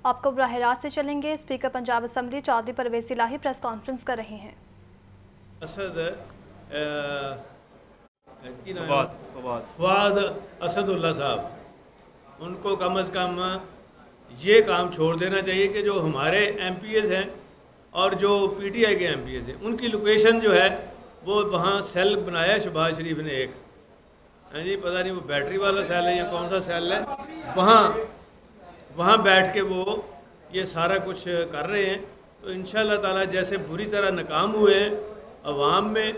आपको बराह रास्त से चलेंगे। स्पीकर पंजाब असम्बली चौधरी परवेज़ इलाही प्रेस कॉन्फ्रेंस कर रहे हैं। फवाद असदुल्ला साहब, उनको कम अज़ कम ये काम छोड़ देना चाहिए कि जो हमारे MPs हैं और जो PTI के MPs हैं उनकी लोकेशन जो है वो वहाँ सेल बनाया शहबाज शरीफ ने एक, हाँ जी, पता नहीं वो बैटरी वाला सेल है या कौन सा सेल है, वहाँ बैठ के वो ये सारा कुछ कर रहे हैं। तो इंशाअल्लाह ताला जैसे बुरी तरह नाकाम हुए हैं अवाम में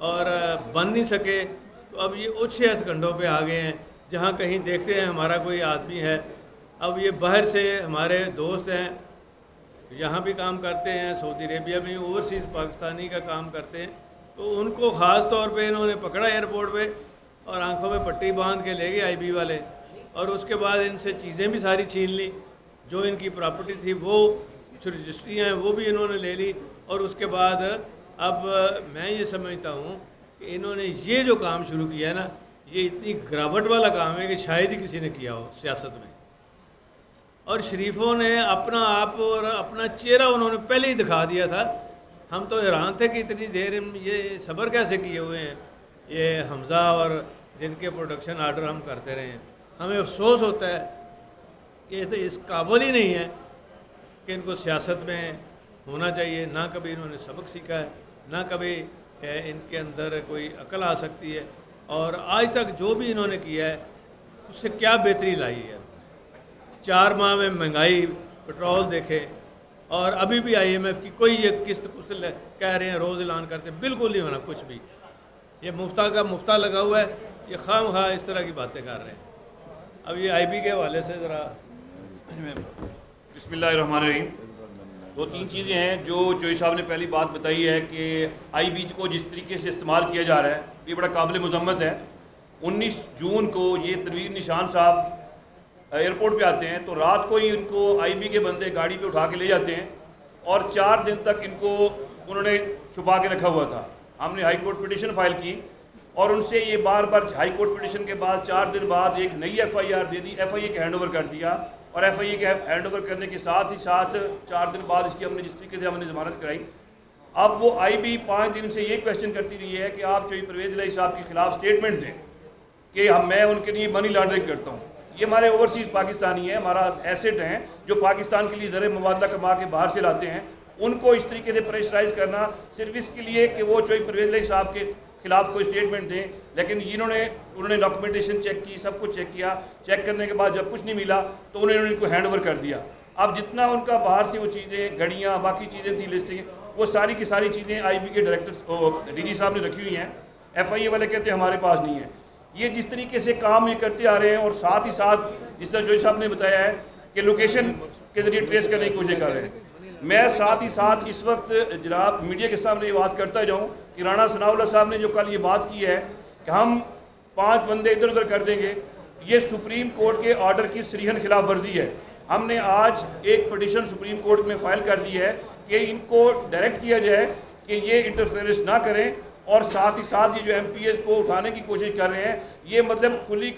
और बन नहीं सके, तो अब ये उच्च हथकंडों पे आ गए हैं। जहाँ कहीं देखते हैं हमारा कोई आदमी है, अब ये बाहर से हमारे दोस्त हैं, यहाँ भी काम करते हैं, सऊदी अरेबिया में ओवरसीज़ पाकिस्तानी का काम करते हैं, तो उनको ख़ास तौर पे इन्होंने पकड़ा एयरपोर्ट पे और आंखों में पट्टी बांध के ले गए IB वाले, और उसके बाद इनसे चीज़ें भी सारी छीन ली, जो इनकी प्रॉपर्टी थी वो कुछ रजिस्ट्रियाँ हैं वो भी इन्होंने ले ली। और उसके बाद अब मैं ये समझता हूँ कि इन्होंने ये जो काम शुरू किया है ना, ये इतनी गिरावट वाला काम है कि शायद ही किसी ने किया हो सियासत में। और शरीफों ने अपना आप और अपना चेहरा उन्होंने पहले ही दिखा दिया था। हम तो हैरान थे कि इतनी देर ये सब्र कैसे किए हुए हैं ये हमज़ा और जिनके प्रोडक्शन आर्डर हम करते रहे हैं। हमें अफसोस होता है कि ये तो इस काबिल ही नहीं है कि इनको सियासत में होना चाहिए। ना कभी इन्होंने सबक सीखा है, ना कभी इनके अंदर कोई अकल आ सकती है, और आज तक जो भी इन्होंने किया है उससे क्या बेहतरी लाई है। 4 माह में महंगाई, पेट्रोल देखे, और अभी भी IMF की कोई ये किस्त कुस्त कह रहे हैं, रोज़ ऐलान करते हैं, बिल्कुल नहीं होना कुछ भी। ये मुफ्ता का मुफ्ता लगा हुआ है, ये खामखा इस तरह की बातें कर रहे हैं। अब ये IB के हवाले से ज़रा बिस्मिल्लाहिर्रहमानिर्रहीम। 2-3 चीज़ें हैं जो चोई साहब ने पहली बात बताई है कि IB को जिस तरीके से इस्तेमाल किया जा रहा है ये बड़ा काबिल मज़म्मत है। 19 जून को ये तनवीर निशान साहब एयरपोर्ट पे आते हैं तो रात को ही इनको IB के बंदे गाड़ी पे उठा के ले जाते हैं और 4 दिन तक इनको उन्होंने छुपा के रखा हुआ था। हमने हाई कोर्ट पिटिशन फाइल की और उनसे ये बार बार हाई कोर्ट पिटिशन के बाद 4 दिन बाद एक नई FIR दे दी, FIA के हैंड ओवर कर दिया, और FIA के हैंड ओवर करने के साथ ही साथ 4 दिन बाद इसकी हमने जिस तरीके से हमने ज़मानत कराई। अब वो IB 5 दिन से ये क्वेश्चन करती रही है कि आप चोई परवेज़ इलाही साहब के खिलाफ स्टेटमेंट दें कि मैं उनके लिए मनी लॉन्ड्रिंग करता हूँ। ये हमारे ओवरसीज़ पाकिस्तानी है, हमारा एसेट हैं जो पाकिस्तान के लिए ज़र मुबादला कमा के बाहर से लाते हैं, उनको इस तरीके से प्रेशराइज करना सिर्फ इसके लिए कि वो चोई परवेज़ इलाही साहब के खिलाफ कोई स्टेटमेंट दें। लेकिन उन्होंने डॉक्यूमेंटेशन चेक की, सब कुछ चेक किया, चेक करने के बाद जब कुछ नहीं मिला तो उन्होंने इनको हैंड ओवर कर दिया। अब जितना उनका बाहर से वो चीज़ें, घड़ियाँ, बाकी चीज़ें थी, लिस्टिंग, वो सारी की सारी चीज़ें IB के डायरेक्टर DG साहब ने रखी हुई हैं। FIA वाले कहते हैं हमारे पास नहीं है। ये जिस तरीके से काम ये करते आ रहे हैं, और साथ ही साथ जिस तरह जोशी साहब ने बताया है कि लोकेशन के ज़रिए ट्रेस करने की कोशिश कर रहे हैं। मैं साथ ही साथ इस वक्त जनाब मीडिया के सामने ये बात करता जाऊँ कि राणा सनाउल्लाह साहब ने जो कल ये बात की है कि हम 5 बंदे इधर उधर कर देंगे, ये सुप्रीम कोर्ट के ऑर्डर की सरीहन खिलाफ वर्जी है। हमने आज एक पिटीशन सुप्रीम कोर्ट में फाइल कर दी है कि इनको डायरेक्ट किया जाए कि ये इंटरफेरेंस ना करें, और साथ ही साथ ये जो MPs को उठाने की कोशिश कर रहे हैं, ये मतलब खुली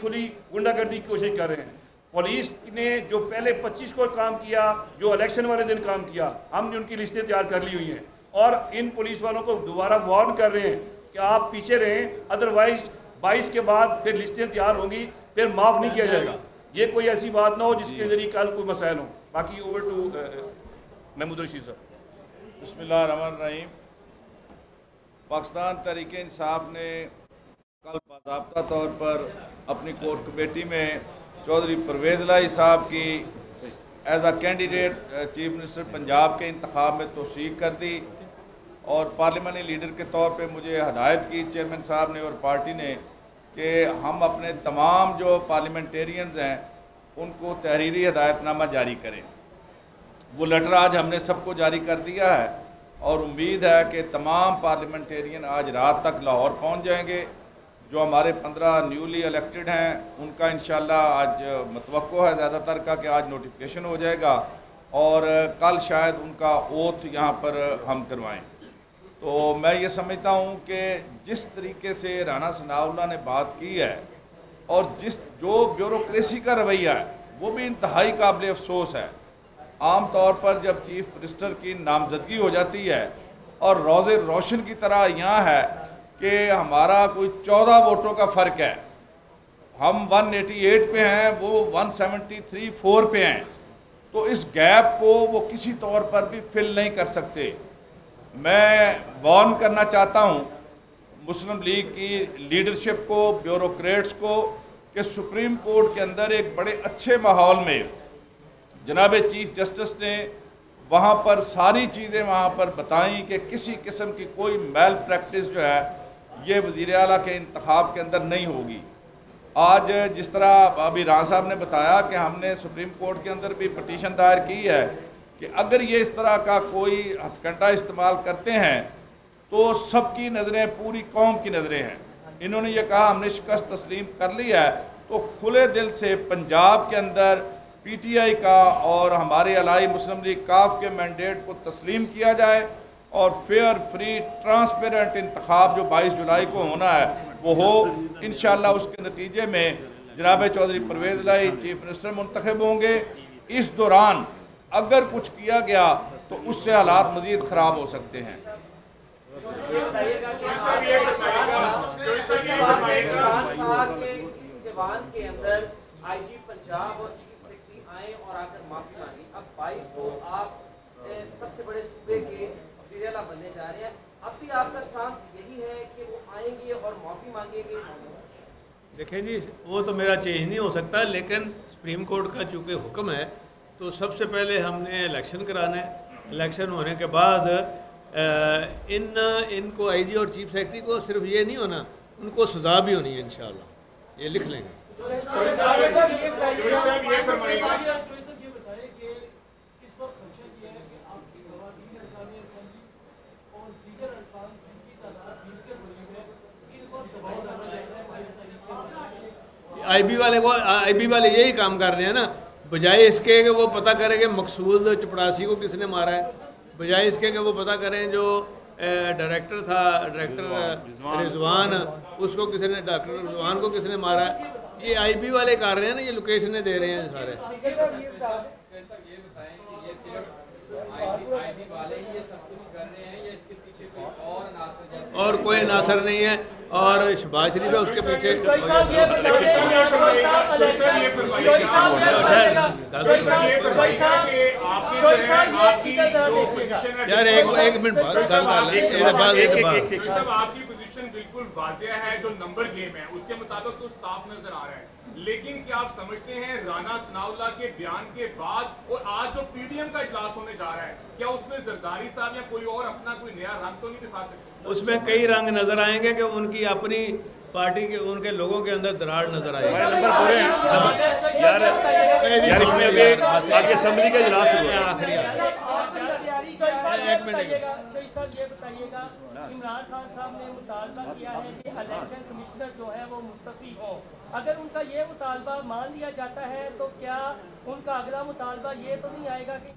गुंडागर्दी की कोशिश कर रहे हैं। पुलिस ने जो पहले 25 को काम किया, जो इलेक्शन वाले दिन काम किया, हमने उनकी लिस्टें तैयार कर ली हुई हैं, और इन पुलिस वालों को दोबारा वार्न कर रहे हैं कि आप पीछे रहें, अदरवाइज 22 के बाद फिर लिस्टें तैयार होंगी, फिर माफ़ नहीं किया जाएगा। ये कोई ऐसी बात ना हो जिसके जरिए कल कोई मसाइल हो। बाकी ओवर टू महमूद रशीद साहब। बिस्मिल्लाहिर्रहमानिर्रहीम। पाकिस्तान तहरीक इंसाफ ने कल बाज़ाब्ता तौर पर अपनी कोर कमेटी में चौधरी परवेज़ इलाही साहब की एज आ कैंडिडेट चीफ मिनिस्टर पंजाब के इंतखाब में तौसीक कर दी, और पार्लिमानी लीडर के तौर पे मुझे हदायत की चेयरमैन साहब ने और पार्टी ने कि हम अपने तमाम जो पार्लियामेंटेरियंस हैं उनको तहरीरी हदायतनामा जारी करें। वो लेटर आज हमने सबको जारी कर दिया है, और उम्मीद है कि तमाम पार्लियामेंटेरियन आज रात तक लाहौर पहुंच जाएंगे। जो हमारे 15 न्यूली इलेक्टेड हैं उनका इंशाल्लाह आज मतवक्को है ज़्यादातर का कि आज नोटिफिकेशन हो जाएगा, और कल शायद उनका ओथ यहाँ पर हम करवाएं। तो मैं ये समझता हूँ कि जिस तरीके से राणा सनाउल्लाह ने बात की है, और जो ब्यूरोक्रेसी का रवैया है वो भी इंतहाई काबिल अफसोस है। आम तौर पर जब चीफ मिनिस्टर की नामजदगी हो जाती है और रोज़े रोशन की तरह यहाँ है कि हमारा कोई 14 वोटों का फ़र्क है, हम 188 पे हैं, वो 173-4 पे हैं, तो इस गैप को वो किसी तौर पर भी फिल नहीं कर सकते। मैं वार्न करना चाहता हूँ मुस्लिम लीग की लीडरशिप को, ब्यूरोक्रेट्स को, कि सुप्रीम कोर्ट के अंदर एक बड़े अच्छे माहौल में जनाब चीफ जस्टिस ने वहाँ पर सारी चीज़ें वहाँ पर बताई कि किसी किस्म की कोई मेल प्रैक्टिस जो है ये वज़ीर आला के इंतखाब के अंदर नहीं होगी। आज जिस तरह अभी राना साहब ने बताया कि हमने सुप्रीम कोर्ट के अंदर भी पटिशन दायर की है कि अगर ये इस तरह का कोई हथकंडा इस्तेमाल करते हैं तो सबकी नज़रें, पूरी कौम की नज़रें हैं। इन्होंने ये कहा हमने शिकस्त तस्लीम कर ली है, तो खुले दिल से पंजाब के अंदर PTI का और हमारे अलाई मुस्लिम लीग काफ के मैंडेट को तस्लीम किया जाए और फेयर, फ्री, ट्रांसपेरेंट इंतखाब जो 22 जुलाई को होना है वो हो। इंशाअल्लाह उसके नतीजे में जनाब चौधरी परवेज़ इलाही चीफ मिनिस्टर मुंतखब होंगे। इस दौरान अगर कुछ किया गया तो उससे हालात मज़ीद ख़राब हो सकते हैं। के अंदर IG पंजाब और चीफ सेक्रेटरी आए और आकर माफी मांगी। अब 22 को आप सबसे बड़े सूबे के वज़ीर आला बनने जा रहे हैं, अब भी आपका स्टांस यही है कि वो आएंगे और माफी मांगेंगे? देखें जी, वो तो मेरा चेंज नहीं हो सकता, लेकिन सुप्रीम कोर्ट का चूँकि हुक्म है तो सबसे पहले हमने इलेक्शन कराना है। इलेक्शन होने के बाद इनको IG और चीफ सेक्रेटरी को सिर्फ ये नहीं होना, उनको सज़ा भी होनी है इंशाअल्लाह, ये लिख लेंगे। IB वाले यही काम कर रहे हैं ना, बजाय इसके कि वो पता करें कि मकसूद चपड़ासी को किसने मारा है, बजाय इसके कि वो पता करें जो डायरेक्टर था, डायरेक्टर रिजवान, उसको किसने, डॉक्टर रिजवान को किसने मारा है, ये IB वाले कर रहे हैं ना, ये लोकेशनें दे रहे हैं सारे। और कोई नासर नहीं है, और शहबाज शरीफ है उसके पीछे। यार एक मिनट आपकी पोजीशन बिल्कुल वाज़ेह है, जो नंबर गेम है उसके मुताबिक तो साफ नजर आ रहा है, लेकिन क्या आप समझते हैं राना सनाउल्लाह के बयान के बाद और आज जो PDM का इजलास होने जा रहा है, क्या उसमें जरदारी साहब या कोई और अपना कोई नया रंग तो नहीं दिखा सकते? उसमें कई रंग नजर आएंगे कि उनकी अपनी पार्टी के, उनके लोगों के अंदर दरार नजर आएगी। यार इसमें अभी आगे असेंबली का इजलास शुरू है। आखिरी एक मिनट ये बताइएगा, इमरान खान साहब ने मुतालबा किया है कि इलेक्शन कमिश्नर जो है वो मुस्तफी हो। अगर उनका ये मुतालबा मान लिया जाता है तो क्या उनका अगला मुतालबा ये तो नहीं आएगा कि